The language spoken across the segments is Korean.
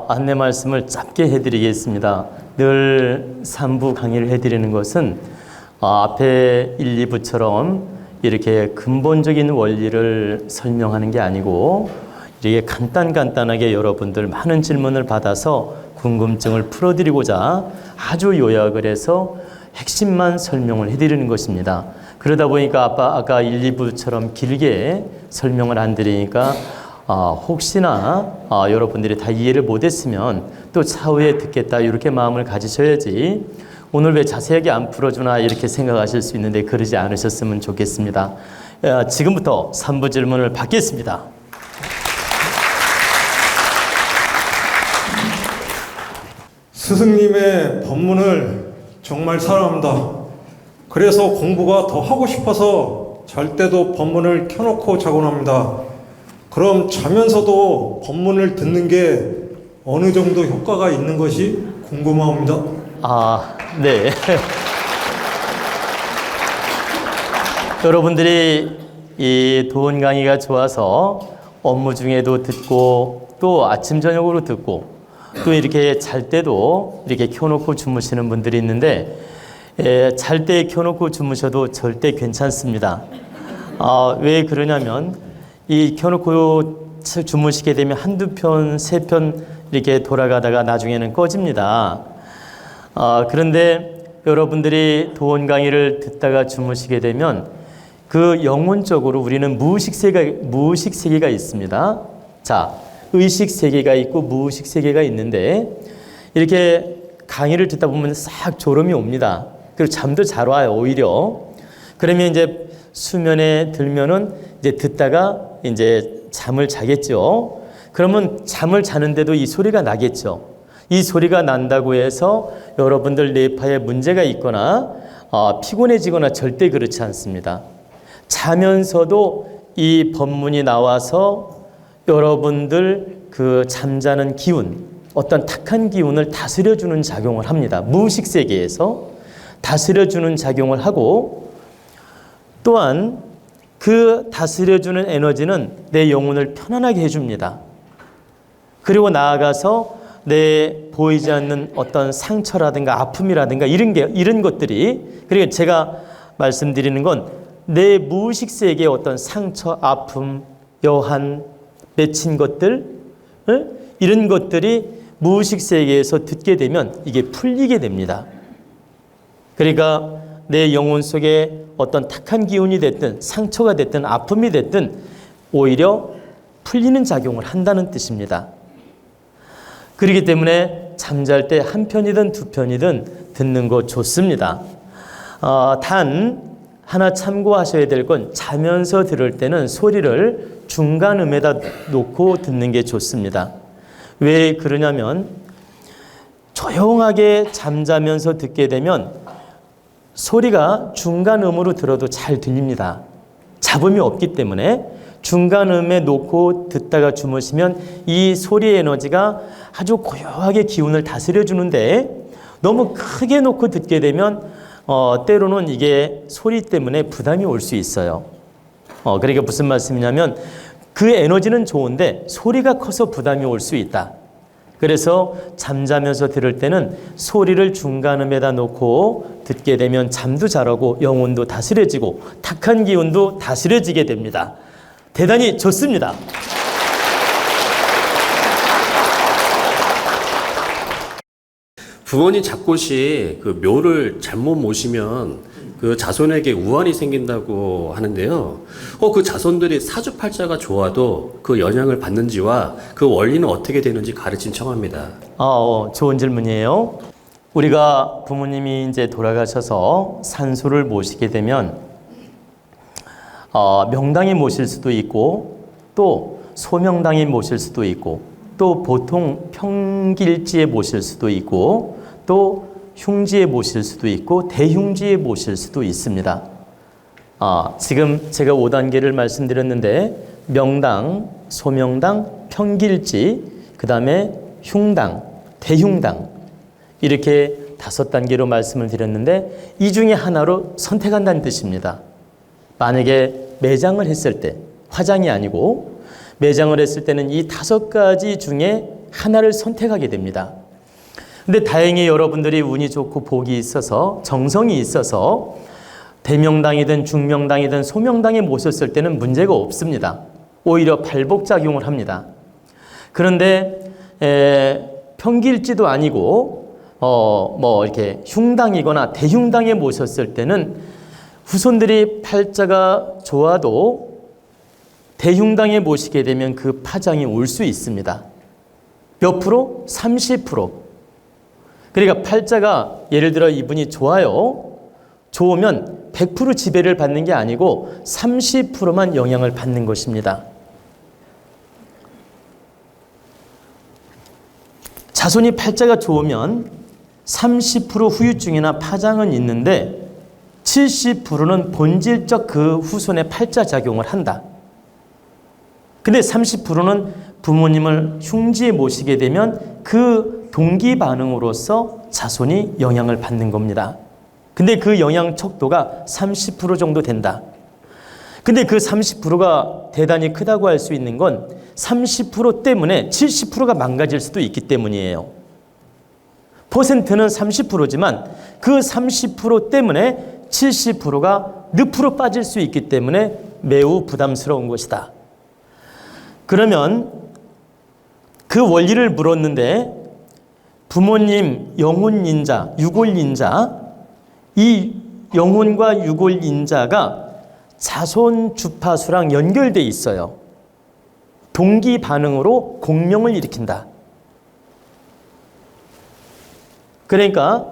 안내 말씀을 짧게 해드리겠습니다. 늘 3부 강의를 해드리는 것은 앞에 1, 2부처럼 이렇게 근본적인 원리를 설명하는 게 아니고 이렇게 간단하게 여러분들 많은 질문을 받아서 궁금증을 풀어드리고자 아주 요약을 해서 핵심만 설명을 해드리는 것입니다. 그러다 보니까 아까 1, 2부처럼 길게 설명을 안 드리니까 혹시나 여러분들이 다 이해를 못했으면 또 차후에 듣겠다 이렇게 마음을 가지셔야지 오늘 왜 자세하게 안 풀어주나 이렇게 생각하실 수 있는데 그러지 않으셨으면 좋겠습니다. 지금부터 3부 질문을 받겠습니다. 스승님의 법문을 정말 사랑합니다. 그래서 공부가 더 하고 싶어서 잘 때도 법문을 켜놓고 자곤 합니다. 그럼 자면서도 법문을 듣는 게 어느 정도 효과가 있는 것이 궁금합니다. 네. 여러분들이 이 도원 강의가 좋아서 업무 중에도 듣고 또 아침 저녁으로 듣고 또 이렇게 잘 때도 이렇게 켜놓고 주무시는 분들이 있는데 잘 때 켜놓고 주무셔도 절대 괜찮습니다. 왜 그러냐면 이 켜놓고 주무시게 되면 한두 편, 세 편 이렇게 돌아가다가 나중에는 꺼집니다. 그런데 여러분들이 도원 강의를 듣다가 주무시게 되면 그 영혼적으로 우리는 무의식 세계가 있습니다. 자, 의식 세계가 있고 무의식 세계가 있는데 이렇게 강의를 듣다 보면 싹 졸음이 옵니다. 그리고 잠도 잘 와요, 오히려. 그러면 이제 수면에 들면은 이제 듣다가 이제 잠을 자겠죠. 그러면 잠을 자는데도 이 소리가 나겠죠. 이 소리가 난다고 해서 여러분들 뇌파에 문제가 있거나 피곤해지거나 절대 그렇지 않습니다. 자면서도 이 법문이 나와서 여러분들 그 잠자는 기운, 어떤 탁한 기운을 다스려주는 작용을 합니다. 무의식 세계에서 다스려주는 작용을 하고 또한 그 다스려주는 에너지는 내 영혼을 편안하게 해줍니다. 그리고 나아가서 내 보이지 않는 어떤 상처라든가 아픔이라든가 이런 것들이 그리고 제가 말씀드리는 건 내 무의식 세계의 어떤 상처, 아픔, 여한, 맺힌 것들 이런 것들이 무의식 세계에서 듣게 되면 이게 풀리게 됩니다. 그러니까 내 영혼 속에 어떤 탁한 기운이 됐든 상처가 됐든 아픔이 됐든 오히려 풀리는 작용을 한다는 뜻입니다. 그렇기 때문에 잠잘 때 한 편이든 두 편이든 듣는 거 좋습니다. 단 하나 참고하셔야 될 건 자면서 들을 때는 소리를 중간음에다 놓고 듣는 게 좋습니다. 왜 그러냐면 조용하게 잠자면서 듣게 되면 소리가 중간음으로 들어도 잘 들립니다. 잡음이 없기 때문에 중간음에 놓고 듣다가 주무시면 이 소리의 에너지가 아주 고요하게 기운을 다스려 주는데 너무 크게 놓고 듣게 되면 때로는 이게 소리 때문에 부담이 올 수 있어요. 그러니까 무슨 말씀이냐면 그 에너지는 좋은데 소리가 커서 부담이 올 수 있다. 그래서 잠자면서 들을 때는 소리를 중간음에다 놓고 듣게 되면 잠도 잘 오고 영혼도 다스려지고 탁한 기운도 다스려지게 됩니다. 대단히 좋습니다. 부모님 잡곳이 그 묘를 잘못 모시면 그 자손에게 우환이 생긴다고 하는데요. 그 자손들이 사주팔자가 좋아도 그 영향을 받는지와 그 원리는 어떻게 되는지 가르침 청합니다. 좋은 질문이에요. 우리가 부모님이 이제 돌아가셔서 산소를 모시게 되면 명당에 모실 수도 있고 또 소명당에 모실 수도 있고 또 보통 평길지에 모실 수도 있고 또 흉지에 모실 수도 있고 대흉지에 모실 수도 있습니다. 지금 제가 5단계를 말씀드렸는데 명당, 소명당, 평길지, 그 다음에 흉당, 대흉당 이렇게 5단계로 말씀을 드렸는데 이 중에 하나로 선택한다는 뜻입니다. 만약에 매장을 했을 때, 화장이 아니고 매장을 했을 때는 이 5가지 중에 하나를 선택하게 됩니다. 근데 다행히 여러분들이 운이 좋고 복이 있어서 정성이 있어서 대명당이든 중명당이든 소명당에 모셨을 때는 문제가 없습니다. 오히려 발복작용을 합니다. 그런데 평길지도 아니고 이렇게 흉당이거나 대흉당에 모셨을 때는 후손들이 팔자가 좋아도 대흉당에 모시게 되면 그 파장이 올 수 있습니다. 몇 프로? 30%. 그러니까 팔자가 예를 들어 이분이 좋으면 100% 지배를 받는 게 아니고 30%만 영향을 받는 것입니다. 자손이 팔자가 좋으면 30% 후유증이나 파장은 있는데 70%는 본질적 그 후손의 팔자 작용을 한다. 근데 30%는 부모님을 흉지에 모시게 되면 그 동기 반응으로서 자손이 영향을 받는 겁니다. 근데 그 영향 척도가 30% 정도 된다. 근데 그 30%가 대단히 크다고 할 수 있는 건 30% 때문에 70%가 망가질 수도 있기 때문이에요. 퍼센트는 30%지만 그 30% 때문에 70%가 늪으로 빠질 수 있기 때문에 매우 부담스러운 것이다. 그러면 그 원리를 물었는데 부모님 영혼인자, 유골인자, 이 영혼과 유골인자가 자손 주파수랑 연결돼 있어요. 동기 반응으로 공명을 일으킨다. 그러니까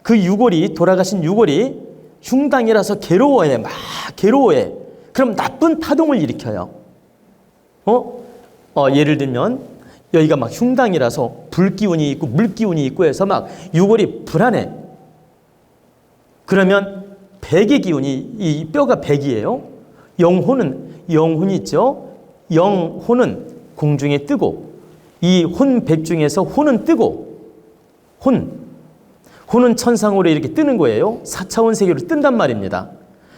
그 유골이, 돌아가신 유골이 흉당이라서 괴로워해. 막 괴로워해. 그럼 나쁜 파동을 일으켜요. 예를 들면 여기가 막 흉당이라서 불기운이 있고 물기운이 있고 해서 막 유골이 불안해. 그러면 백의 기운이, 이 뼈가 백이에요. 영혼이 있죠. 영혼은 공중에 뜨고, 이 혼백 중에서 혼은 뜨고, 혼은 천상으로 이렇게 뜨는 거예요. 4차원 세계로 뜬단 말입니다.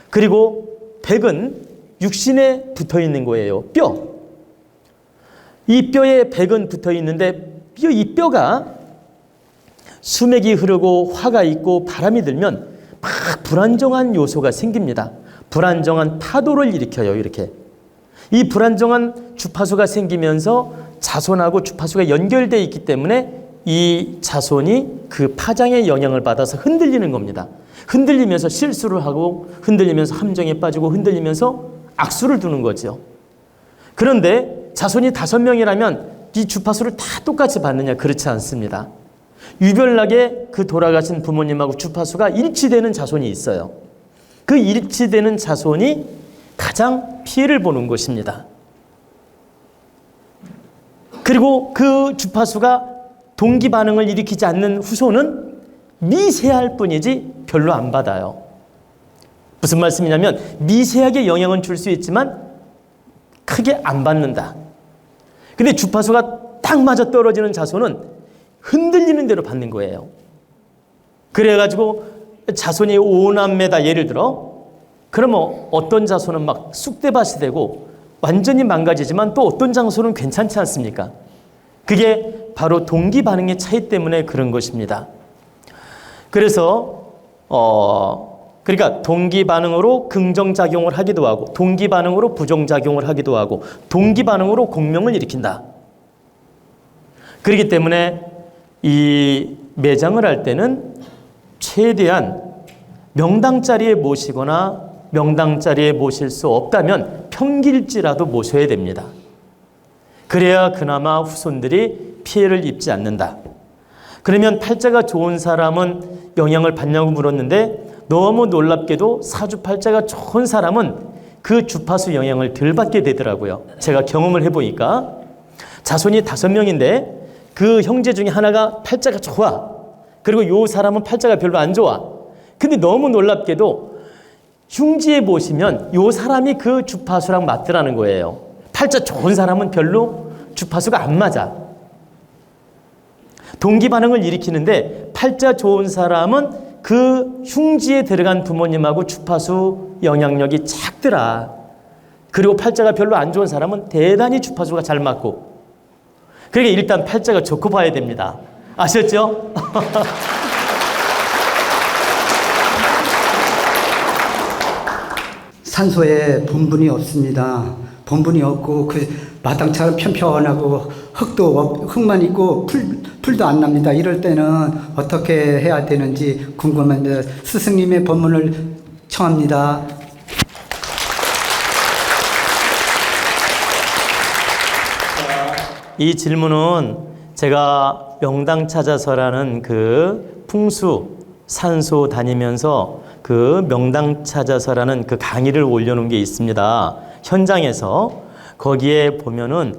그리고 백은 육신에 붙어 있는 거예요. 뼈. 이 뼈에 백은 붙어 있는데 이 뼈가 수맥이 흐르고 화가 있고 바람이 들면 막 불안정한 요소가 생깁니다. 불안정한 파도를 일으켜요. 이렇게. 이 불안정한 주파수가 생기면서 자손하고 주파수가 연결되어 있기 때문에 이 자손이 그 파장의 영향을 받아서 흔들리는 겁니다. 흔들리면서 실수를 하고 흔들리면서 함정에 빠지고 흔들리면서 악수를 두는 거죠. 그런데 자손이 5명이라면 이 주파수를 다 똑같이 받느냐? 그렇지 않습니다. 유별나게 그 돌아가신 부모님하고 주파수가 일치되는 자손이 있어요. 그 일치되는 자손이 가장 피해를 보는 것입니다. 그리고 그 주파수가 동기 반응을 일으키지 않는 후손은 미세할 뿐이지 별로 안 받아요. 무슨 말씀이냐면 미세하게 영향은 줄 수 있지만 크게 안 받는다. 근데 주파수가 딱 맞아 떨어지는 자손은 흔들리는 대로 받는 거예요. 그래가지고 자손이 5남매다 예를 들어, 그러면 어떤 자손은 막 쑥대밭이 되고 완전히 망가지지만 또 어떤 자손은 괜찮지 않습니까? 그게 바로 동기 반응의 차이 때문에 그런 것입니다. 그래서 그러니까 동기 반응으로 긍정작용을 하기도 하고 동기 반응으로 부정작용을 하기도 하고 동기 반응으로 공명을 일으킨다. 그렇기 때문에 이 매장을 할 때는 최대한 명당 자리에 모시거나 명당 자리에 모실 수 없다면 평길지라도 모셔야 됩니다. 그래야 그나마 후손들이 피해를 입지 않는다. 그러면 팔자가 좋은 사람은 영향을 받냐고 물었는데 너무 놀랍게도 사주팔자가 좋은 사람은 그 주파수 영향을 덜 받게 되더라고요. 제가 경험을 해보니까 자손이 5명인데 그 형제 중에 하나가 팔자가 좋아. 그리고 요 사람은 팔자가 별로 안 좋아. 근데 너무 놀랍게도 흉지에 보시면 요 사람이 그 주파수랑 맞더라는 거예요. 팔자 좋은 사람은 별로 주파수가 안 맞아. 동기 반응을 일으키는데 팔자 좋은 사람은 그 흉지에 들어간 부모님하고 주파수 영향력이 작더라. 그리고 팔자가 별로 안 좋은 사람은 대단히 주파수가 잘 맞고, 그러니까 일단 팔자가 좋고 봐야 됩니다. 아셨죠? 산소에 본분이 없습니다. 본분이 없고 그 마당처럼 편편하고 흙만 있고 풀도 안 납니다. 이럴 때는 어떻게 해야 되는지 궁금한데 스승님의 법문을 청합니다. 이 질문은 제가 명당 찾아서라는 그 풍수 산소 다니면서 그 명당 찾아서라는 그 강의를 올려놓은 게 있습니다. 현장에서 거기에 보면은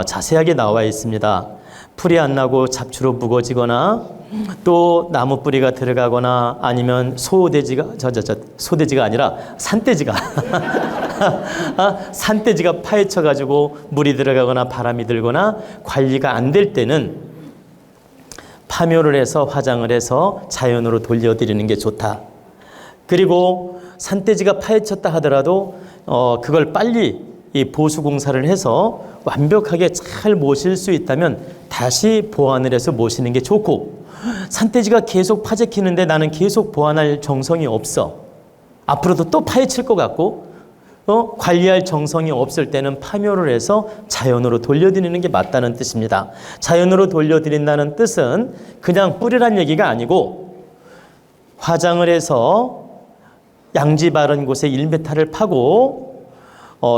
자세하게 나와 있습니다. 풀이 안 나고 잡초로 묵어지거나 또 나무 뿌리가 들어가거나 아니면 소돼지가 아니라 산돼지가 산돼지가 파헤쳐 가지고 물이 들어가거나 바람이 들거나 관리가 안 될 때는 파묘를 해서 화장을 해서 자연으로 돌려드리는 게 좋다. 그리고 산돼지가 파헤쳤다 하더라도 그걸 빨리 이 보수 공사를 해서 완벽하게 잘 모실 수 있다면 다시 보완을 해서 모시는 게 좋고, 산돼지가 계속 파재키는데 나는 계속 보완할 정성이 없어. 앞으로도 또 파헤칠 것 같고 관리할 정성이 없을 때는 파묘를 해서 자연으로 돌려드리는 게 맞다는 뜻입니다. 자연으로 돌려드린다는 뜻은 그냥 뿌리란 얘기가 아니고 화장을 해서 양지 바른 곳에 1m를 파고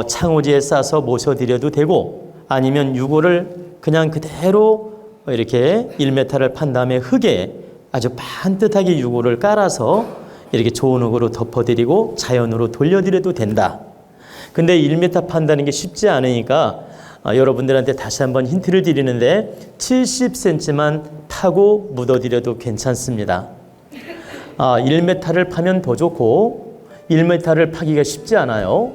창호지에 싸서 모셔드려도 되고, 아니면 유골을 그냥 그대로 이렇게 1m를 판 다음에 흙에 아주 반듯하게 유골을 깔아서 이렇게 좋은 흙으로 덮어드리고 자연으로 돌려드려도 된다. 근데 1m 판다는 게 쉽지 않으니까 여러분들한테 다시 한번 힌트를 드리는데 70cm만 파고 묻어드려도 괜찮습니다. 1m를 파면 더 좋고 1m를 파기가 쉽지 않아요.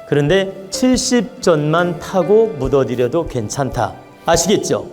그런데 70전만 파고 묻어드려도 괜찮다. 아시겠죠?